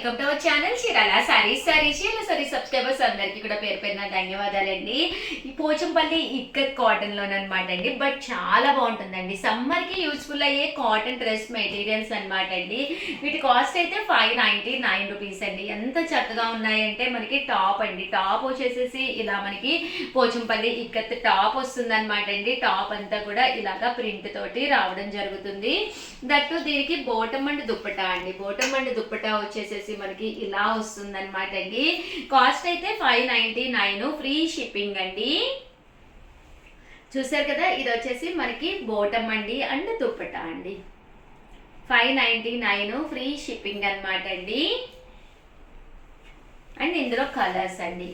Welcome to our channel Chirala saris subscribers అందరికీ కూడా పేరు పేరున ధన్యవాదాలండి. ఈ పోచంపల్లి ఇక్కత్ కాటన్ లోనమాట అండి. బట్ చాలా బాగుంటుందండి. సమ్మర్ కి యూస్ఫుల్ అయ్యే కాటన్ డ్రెస్ మెటీరియల్స్ అనమాట అండి. వీటి కాస్ట్ అయితే 599 రూపీస్ అండి. ఎంత చక్కగా ఉన్నాయంటే మనకి టాప్ అండి. టాప్ వచ్చేసేసి ఇలా మనకి పోచంపల్లి ఇక్కత్ టాప్ వస్తుంది అనమాట అండి. టాప్ అంతా కూడా ఇలాగా ప్రింట్ తోటి రావడం జరుగుతుంది. దట్టు దీనికి బోటం అండ్ దుప్పటా అండి. బోటం అండ్ దుప్పటా వచ్చేసేసి మనకి ఇలా వస్తుంది అనమాట అండి. కాస్ట్ అయితే 599, ఫ్రీ షిప్పింగ్ అండి. చూసారు కదా, ఇది వచ్చేసి మనకి బోటం అండి అండ్ దుప్పటా అండి. 599 ఫ్రీ షిప్పింగ్ అనమాట అండి. అండ్ ఇందులో కలర్స్ అండి.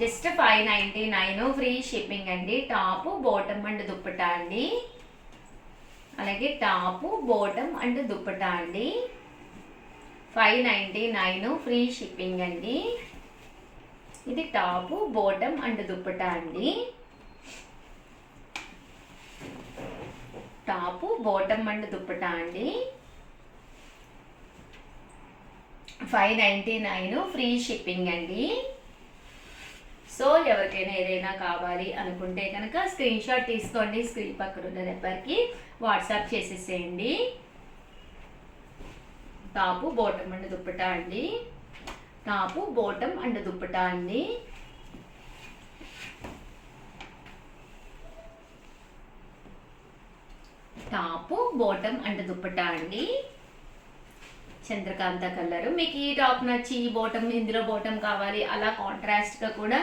జస్ట్ 599 ఫ్రీ షిప్పింగ్ అండి. టాప్ బోటం అండ్ దుప్పటా అండి. అలాగే టాప్ బోటం అండ్ దుప్పటా అండి. 599 ఫ్రీ షిప్పింగ్ అండి. ఇది టాప్ బోటం అండ్ దుప్పటా అండి. టాప్ బోటం అండ్ దుప్పటా అండి. 599 ఫ్రీ షిప్పింగ్ అండి. సో ఎవరికైనా ఏదైనా కావాలి అనుకుంటే కనుక స్క్రీన్ షాట్ తీసుకోండి. స్క్రీన్ పక్కన ఉన్న నెంబర్కి వాట్సాప్ చేసేసేయండి. టాపు బోటం అండ్ దుప్పటా అండి. టాపు బోటం అండ్ దుప్పటా అండి. టాపు బోటం అండ్ దుప్పటా అండి. చంద్రకాంత కలర్. మీకు ఈ టాప్ నచ్చి ఈ బోటం ఇందులో బోటం కావాలి అలా కాంట్రాస్ట్గా కూడా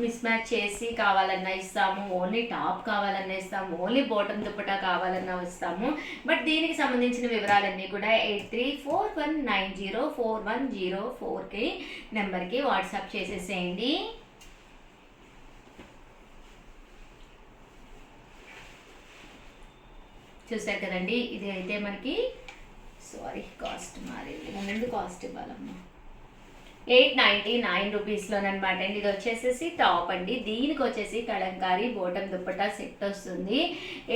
మిస్ మ్యాచ్ చేసి కావాలన్నా ఇస్తాము. ఓన్లీ టాప్ కావాలన్నా ఇస్తాము. ఓన్లీ బోటం దుప్పటా కావాలన్నా ఇస్తాము. బట్ దీనికి సంబంధించిన వివరాలన్నీ కూడా 8341904104కి నెంబర్కి వాట్సాప్ చేసేసేయండి. చూసారు కదండి, ఇది అయితే మనకి కాస్ట్ మారింది. ముందు కాస్ట్ ఇవ్వాలమ్మా. 899 రూపీస్లోనమాట అండి. ఇది వచ్చేసేసి టాప్ అండి. దీనికి వచ్చేసి కలంకారీ బోటం దుప్పటా సెట్ వస్తుంది.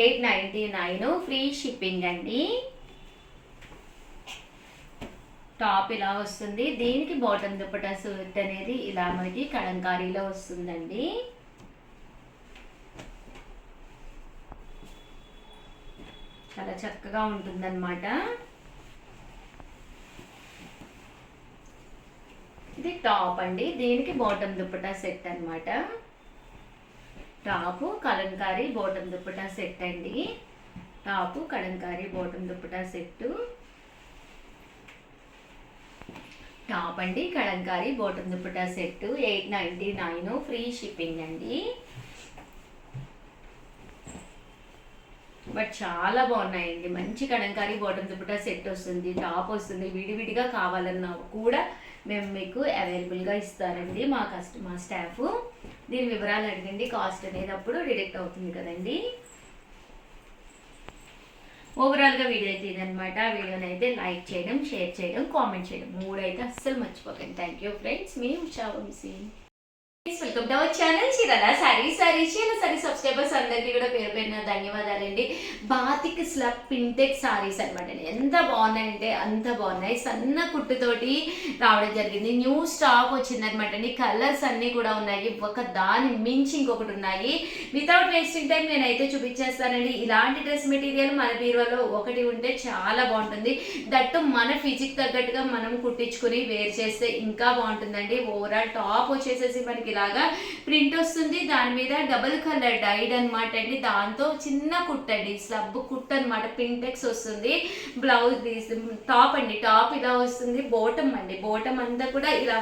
899 ఫ్రీ షిప్పింగ్ అండి. టాప్ ఇలా వస్తుంది. దీనికి బాటం దుప్పటా సెట్ అనేది ఇలా మనకి కలంకారీలో వస్తుందండి. చాలా చక్కగా ఉంటుందన్నమాట. ఇది టాప్ అండి. దీనికి బాటం దుప్పటా సెట్ అనమాట. Top Kalamkari bottom dupatta set అండి. Top Kalamkari bottom dupatta set. Top అండి Kalamkari bottom dupatta set 899 free shipping అండి. బట్ చాలా బాగున్నాయండి. మంచి కలంకారీ బాటం దుప్పటా సెట్ వస్తుంది. టాప్ వస్తుంది. విడివిడిగా కావాలన్నా కూడా మేము మీకు అవైలబుల్గా ఇస్తారండి మా స్టాఫ్. దీని వివరాలు అడగండి. కాస్ట్ అనేది అప్పుడు డిడక్ట్ అవుతుంది కదండి. ఓవరాల్గా వీడియో అయితే ఇదనమాట. వీడియోని అయితే లైక్ చేయడం, షేర్ చేయడం, కామెంట్ చేయడం 3 అయితే అస్సలు మర్చిపోకండి. Thank you friends. మీ Usha Vamsi. Welcome to our channel Chirala sari subscribers అందరికీ కూడా పేరు పేరున ధన్యవాదాలండి. బాతిక్ స్లబ్ పింటెక్ సారీస్ అనమాట అండి. ఎంత బాగున్నాయంటే అంత బాగున్నాయి. సన్న కుట్టుతోటి రావడం జరిగింది. న్యూ స్టాక్ వచ్చిందనమాట అండి. కలర్స్ అన్నీ కూడా ఉన్నాయి. ఒక దాని మించి ఇంకొకటి ఉన్నాయి. వితౌట్ వేస్టింగ్ టైం నేనైతే చూపించేస్తానండి. ఇలాంటి డ్రెస్ మెటీరియల్ మన బీరువాలో ఒకటి ఉంటే చాలా బాగుంటుంది. దట్టు మన ఫిజిక్ తగ్గట్టుగా మనం కుట్టించుకుని వేర్ చేస్తే ఇంకా బాగుంటుందండి. ఓవరాల్ టాప్ వచ్చేసేసి మనకి ఇలాగా ప్రింట్ వస్తుంది. దాని మీద డబుల్ కలర్ డైడ్ అనమాట అండి. దాంతో చిన్న కుట్ అండి, స్లబ్ కుట్ అనమాట. పింటెక్స్ వస్తుంది. బ్లౌజ్ టాప్ అండి. టాప్ ఇలా వస్తుంది. బోటం అండి. బోటం అంతా కూడా ఇలా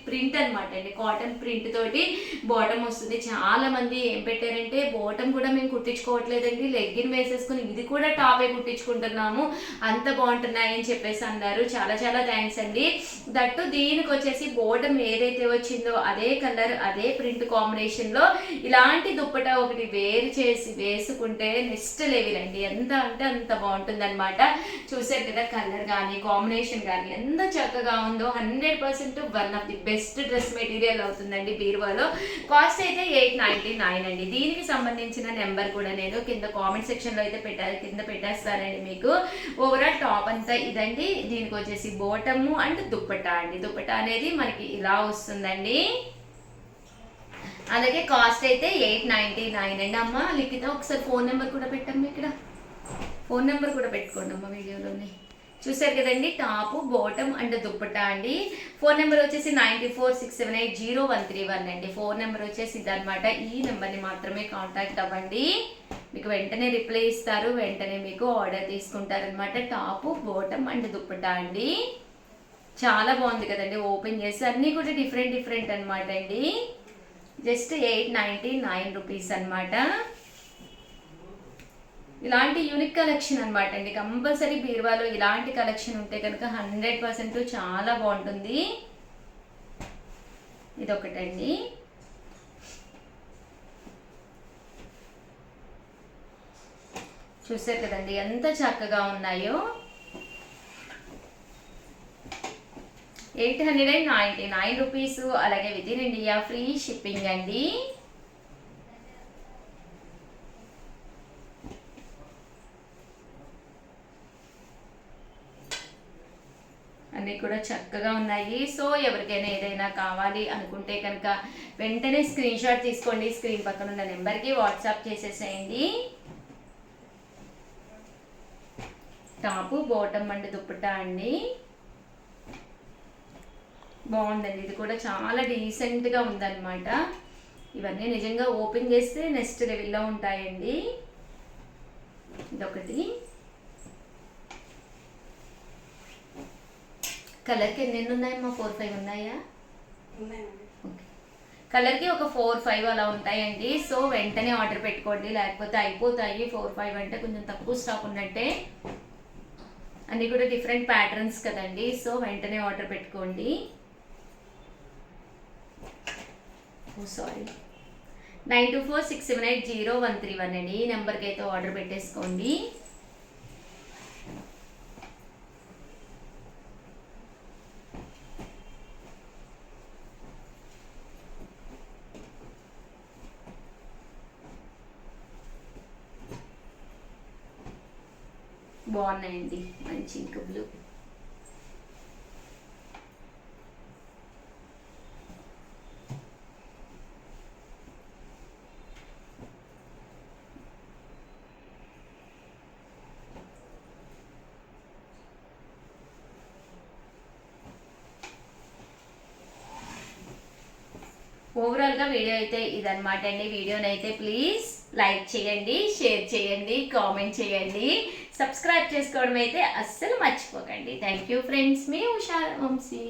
ప్రింట్ అనమాట అండి. కాటన్ ప్రింట్ తోటి బోటం వస్తుంది. చాలా మంది ఏం పెట్టారంటే బోటం కూడా మేము కుట్టించుకోవట్లేదండి, లెగ్గిన్ వేసేసుకుని ఇది కూడా టాపే కుట్టించుకుంటున్నాము, అంత బాగుంటున్నాయి అని చెప్పేసి అన్నారు. చాలా చాలా థ్యాంక్స్ అండి. దట్టు దీనికి వచ్చేసి బోటం ఏదైతే వచ్చిందో అదే కలర్ అదే ప్రింట్ కాంబినేషన్లో ఇలాంటి దుప్పట ఒకటి వేరు చేసి వేసుకుంటే నెక్స్ట్ లెవెల్ అండి. ఎంత అంటే అంత బాగుంటుంది అనమాట. చూసారు కదా, కలర్ కానీ కాంబినేషన్ కానీ ఎంత చక్కగా ఉందో. 100% one of the best dress material అవుతుందండి బీరువాలో. కాస్ట్ అయితే 899 అండి. దీనికి సంబంధించిన నెంబర్ కూడా నేను కింద కామెంట్ సెక్షన్లో అయితే కింద పెట్టేస్తానండి మీకు. ఓవరాల్ టాప్ అంతా ఇదండి. దీనికి వచ్చేసి బోటము అండ్ దుప్పట్టా అండి. దుప్పట్టా అనేది మనకి ఇలా వస్తుందండి. అలాగే కాస్ట్ అయితే 899 అండి. అమ్మ లిఖిత ఒకసారి ఫోన్ నెంబర్ కూడా పెట్టమ్మా. ఇక్కడ ఫోన్ నెంబర్ కూడా పెట్టుకోండి అమ్మ వీడియోలోనే. చూసారు కదండి, టాప్ బాటమ్ అండ్ దుప్పట్టా అండి. ఫోన్ నెంబర్ వచ్చేసి 9467800131 అండి. ఫోన్ నెంబర్ వచ్చేసి ఇదనమాట. ఈ నెంబర్ని మాత్రమే కాంటాక్ట్ అవ్వండి. మీకు వెంటనే రిప్లై ఇస్తారు, వెంటనే మీకు ఆర్డర్ తీసుకుంటారనమాట. టాప్ బాటమ్ అండ్ దుప్పట్టా అండి. చాలా బాగుంది కదండి. ఓపెన్ చేసి అన్నీ కూడా డిఫరెంట్ అనమాట అండి. జస్ట్ 899 రూపీస్ అనమాట. ఇలాంటి యూనిక్ కలెక్షన్ అనమాట అండి. కంపల్సరీ బీరువాలో ఇలాంటి కలెక్షన్ ఉంటే కనుక 100% చాలా బాగుంటుంది. ఇదొకటండి. చూసారు కదండి ఎంత చక్కగా ఉన్నాయో. 899 రూపీస్. అలాగే with in India free shipping అండి. అన్నీ కూడా చక్కగా ఉన్నాయి. సో ఎవరికైనా ఏదైనా కావాలి అనుకుంటే కనుక వెంటనే స్క్రీన్ షాట్ తీసుకోండి. స్క్రీన్ పక్కన ఉన్న నెంబర్కి వాట్సాప్ చేసేసేయండి. టాపు బాటమ్ అండ్ దుప్పట్టా అండి. బాగుందండి. ఇది కూడా చాలా డీసెంట్గా ఉందన్నమాట. ఇవన్నీ నిజంగా ఓపెన్ చేస్తే నెక్స్ట్ లెవెల్లో ఉంటాయండి. ఇదొకటి. కలర్కి ఎన్ని ఉన్నాయమ్మా? 4-5 ఉన్నాయా? ఓకే. కలర్కి ఒక 4-5 అలా ఉంటాయండి. సో వెంటనే ఆర్డర్ పెట్టుకోండి, లేకపోతే అయిపోతాయి. 4-5 అంటే కొంచెం తక్కువ స్టాక్ ఉన్నట్టే. అన్నీ కూడా డిఫరెంట్ ప్యాటర్న్స్ కదండి. సో వెంటనే ఆర్డర్ పెట్టుకోండి. సారీ, 9246780131 అండి. ఈ నెంబర్కి అయితే ఆర్డర్ పెట్టేసుకోండి. బాగున్నాయండి, మంచి ఇంక బ్లూ. ఓవరాల్గా వీడియో అయితే ఇదనమాట అండి. వీడియోని అయితే ప్లీజ్ లైక్ చేయండి, షేర్ చేయండి, కామెంట్ చేయండి, సబ్స్క్రైబ్ చేసుకోవడం అయితే అస్సలు మర్చిపోకండి. Thank you friends. మీ ఉషా వంశీ.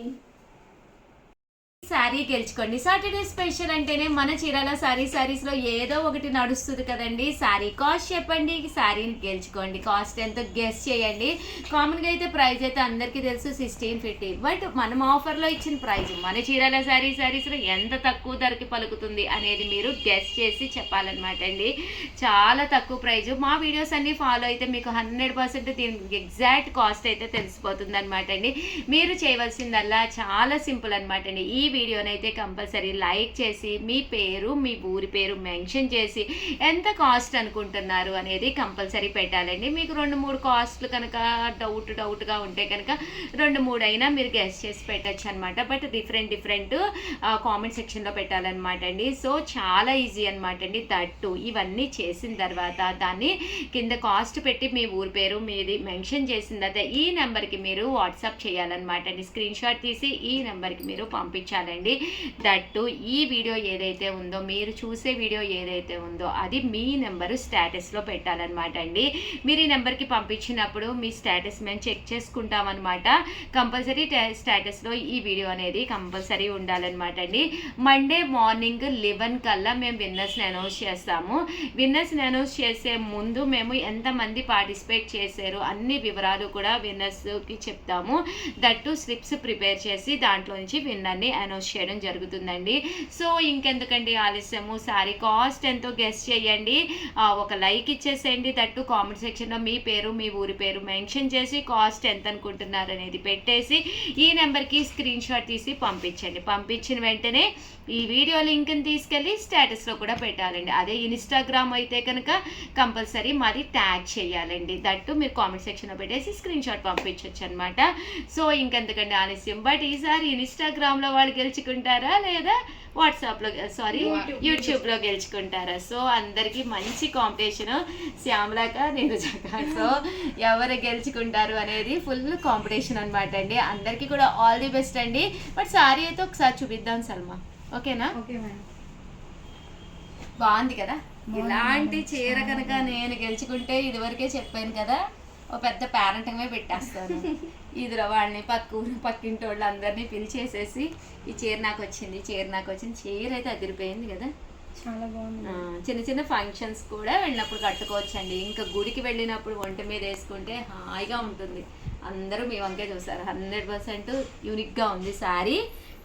శారీ గెలుచుకోండి. సాటర్డే స్పెషల్ అంటేనే మన చీరాల శారీస్లో ఏదో ఒకటి నడుస్తుంది కదండి. శారీ కాస్ట్ చెప్పండి, శారీని గెలుచుకోండి. కాస్ట్ ఎంతో గెస్ చేయండి. కామన్గా అయితే ప్రైస్ అయితే అందరికీ తెలుసు 1650. బట్ మనం ఆఫర్లో ఇచ్చిన ప్రైస్ మన చీరాల శారీస్లో ఎంత తక్కువ ధరకి పలుకుతుంది అనేది మీరు గెస్ చేసి చెప్పాలన్నమాట అండి. చాలా తక్కువ ప్రైజ్. మా వీడియోస్ అన్ని ఫాలో అయితే మీకు 100% దీనికి ఎగ్జాక్ట్ కాస్ట్ అయితే తెలిసిపోతుంది అనమాట అండి. మీరు చేయవలసిందల్లా చాలా సింపుల్ అనమాట అండి. ఈ వీడియోనైతే కంపల్సరీ లైక్ చేసి మీ పేరు, మీ ఊరి పేరు మెన్షన్ చేసి ఎంత కాస్ట్ అనుకుంటున్నారు అనేది కంపల్సరీ పెట్టాలండి. మీకు 2-3 కాస్ట్లు కనుక డౌట్గా ఉంటే కనుక 2-3 అయినా మీరు గెస్ చేసి పెట్టచ్చు అనమాట. బట్ డిఫరెంట్ కామెంట్ సెక్షన్లో పెట్టాలన్నమాట అండి. సో చాలా ఈజీ అనమాట అండి. దట్టు ఇవన్నీ చేసిన తర్వాత దాన్ని కింద కాస్ట్ పెట్టి మీ ఊరి పేరు మీది మెన్షన్ చేసిన తర్వాత ఈ నెంబర్కి మీరు వాట్సాప్ చేయాలన్నమాట అండి. స్క్రీన్ షాట్ తీసి ఈ నెంబర్కి మీరు పంపించాలి. దట్టు ఈ వీడియో ఏదైతే ఉందో, మీరు చూసే వీడియో ఏదైతే ఉందో అది మీ నెంబరు స్టేటస్లో పెట్టాలన్నమాట అండి. మీరు ఈ నెంబర్కి పంపించినప్పుడు మీ స్టేటస్ మేము చెక్ చేసుకుంటామన్నమాట. కంపల్సరీ స్టేటస్లో ఈ వీడియో అనేది కంపల్సరీ ఉండాలన్నమాట అండి. మండే మార్నింగ్ 11 కల్లా మేము విన్నర్స్ని అనౌన్స్ చేస్తాము. విన్నర్స్ని అనౌన్స్ చేసే ముందు మేము ఎంతమంది పార్టిసిపేట్ చేశారు అన్ని వివరాలు కూడా విన్నర్స్కి చెప్తాము. దట్టు స్లిప్స్ ప్రిపేర్ చేసి దాంట్లో నుంచి విన్నర్ని అనౌన్స్ చేయడం జరుగుతుందండి. సో ఇంకెందుకండి ఆలస్యము, శారీ కాస్ట్ ఎంతో గెస్ చేయండి. ఒక లైక్ ఇచ్చేసేయండి. తట్టు కామెంట్ సెక్షన్లో మీ పేరు మీ ఊరి పేరు మెన్షన్ చేసి కాస్ట్ ఎంత అనుకుంటున్నారు అనేది పెట్టేసి ఈ నెంబర్కి స్క్రీన్ షాట్ తీసి పంపించండి. పంపించిన వెంటనే ఈ వీడియో లింక్ని తీసుకెళ్ళి స్టేటస్లో కూడా పెట్టాలండి. అదే ఇన్స్టాగ్రామ్ అయితే కనుక కంపల్సరీ మాది ట్యాగ్ చేయాలండి. దట్టు మీరు కామెంట్ సెక్షన్లో పెట్టేసి స్క్రీన్ షాట్ పంపించవచ్చు అనమాట. సో ఇంకెందుకండి ఆలస్యం. బట్ ఈసారి ఇన్స్టాగ్రామ్లో వాళ్ళు గెలుచుకుంటారా లేదా వాట్సాప్లో యూట్యూబ్లో గెలుచుకుంటారా? సో అందరికీ మంచి కాంపిటీషన్, శ్యామలాక నీరజాక. సో ఎవరు గెలుచుకుంటారు అనేది ఫుల్ కాంపిటీషన్ అనమాట అండి. అందరికీ కూడా ఆల్ ది బెస్ట్ అండి. బట్ సారీ అయితే ఒకసారి చూపిద్దాం సల్మా, ఓకేనా? బాగుంది కదా. ఇలాంటి చీర కనుక నేను గెలుచుకుంటే ఇదివరకే చెప్పాను కదా, ఓ పెద్ద పేరెంటింగే పెట్టేస్తాను. ఇదిలో వాళ్ళని పక్కింటి వాళ్ళు అందరినీ పిలిచేసేసి ఈ చీర నాకు వచ్చింది, చీర నాకు వచ్చింది. చీర అయితే అదిరిపోయింది కదా, చాలా బాగుంది. చిన్న చిన్న ఫంక్షన్స్ కూడా వెళ్ళినప్పుడు కట్టుకోవచ్చండి. ఇంకా గుడికి వెళ్ళినప్పుడు ఒంటి మీద వేసుకుంటే హాయిగా ఉంటుంది. అందరూ మీ వంకే చూస్తారు. 100% యూనిక్గా ఉంది శారీ.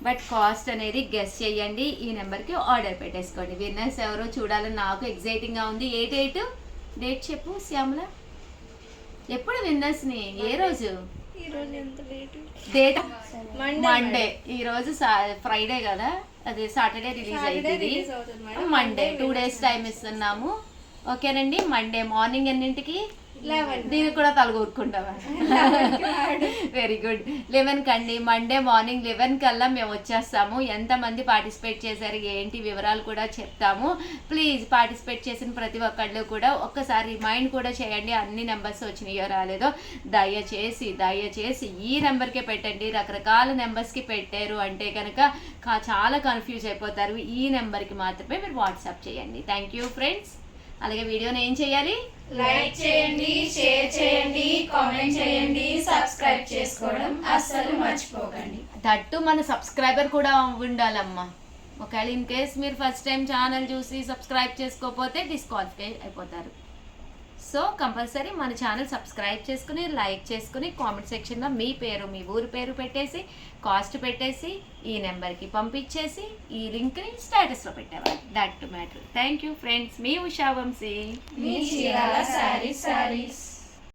బట్ కాస్ట్ అనేది గెస్ చేయండి. ఈ నెంబర్కి ఆర్డర్ పెట్టేసుకోండి. విన్నర్స్ ఎవరో చూడాలని నాకు ఎగ్జైటింగ్గా ఉంది. ఏ డేట్ చెప్పు శ్యామల, ఎప్పుడు విన్నర్స్ని? ఏ రోజు? Date Monday. ఈరోజు ఫ్రైడే కదా, అది సాటర్డే రిలీజ్ అవుతుంది. మండే 2 days టైం ఇస్తున్నాము. ఓకేనండి. మండే మార్నింగ్ ఎన్నింటికి? 11. దీనికి కూడా తలగూరుకుంటావా? Very good. 11 కండి. మండే మార్నింగ్ 11 కల్లా మేము వచ్చేస్తాము. ఎంతమంది పార్టిసిపేట్ చేశారు ఏంటి వివరాలు కూడా చెప్తాము. ప్లీజ్ పార్టిసిపేట్ చేసిన ప్రతి ఒక్కళ్ళు కూడా ఒక్కసారి రిమైండ్ కూడా చేయండి. అన్ని నెంబర్స్ వచ్చినాయో రాలేదో దయచేసి ఈ నెంబర్కే పెట్టండి. రకరకాల నెంబర్స్కి పెట్టారు అంటే కనుక చాలా కన్ఫ్యూజ్ అయిపోతారు. ఈ నెంబర్కి మాత్రమే మీరు వాట్సాప్ చేయండి. Thank you friends. అలాగే వీడియోని ఏం చేయాలి? లైక్ చేయండి, షేర్ చేయండి, కామెంట్ చేయండి, సబ్స్క్రైబ్ చేసుకోవడం అస్సలు మర్చిపోకండి. దట్టు మన సబ్స్క్రైబర్ కూడా ఉండాలమ్మా. ఒకవేళ ఇన్ కేస్ మీరు ఫస్ట్ టైం ఛానల్ చూసి సబ్స్క్రైబ్ చేసుకోకపోతే డిస్క్వాలిఫై అయిపోతారు. సో కంపల్సరీ మన ఛానల్ సబ్స్క్రైబ్ చేసుకుని లైక్ చేసుకుని కామెంట్ సెక్షన్లో మీ పేరు మీ ఊరి పేరు పెట్టేసి కాస్ట్ పెట్టేసి ఈ నెంబర్కి పంపించేసి ఈ లింక్ని స్టేటస్లో పెట్టేవాళ్ళు. That matter. Thank you friends. మీ ఉషా వంశీ, మీ చీరాల శారీస్.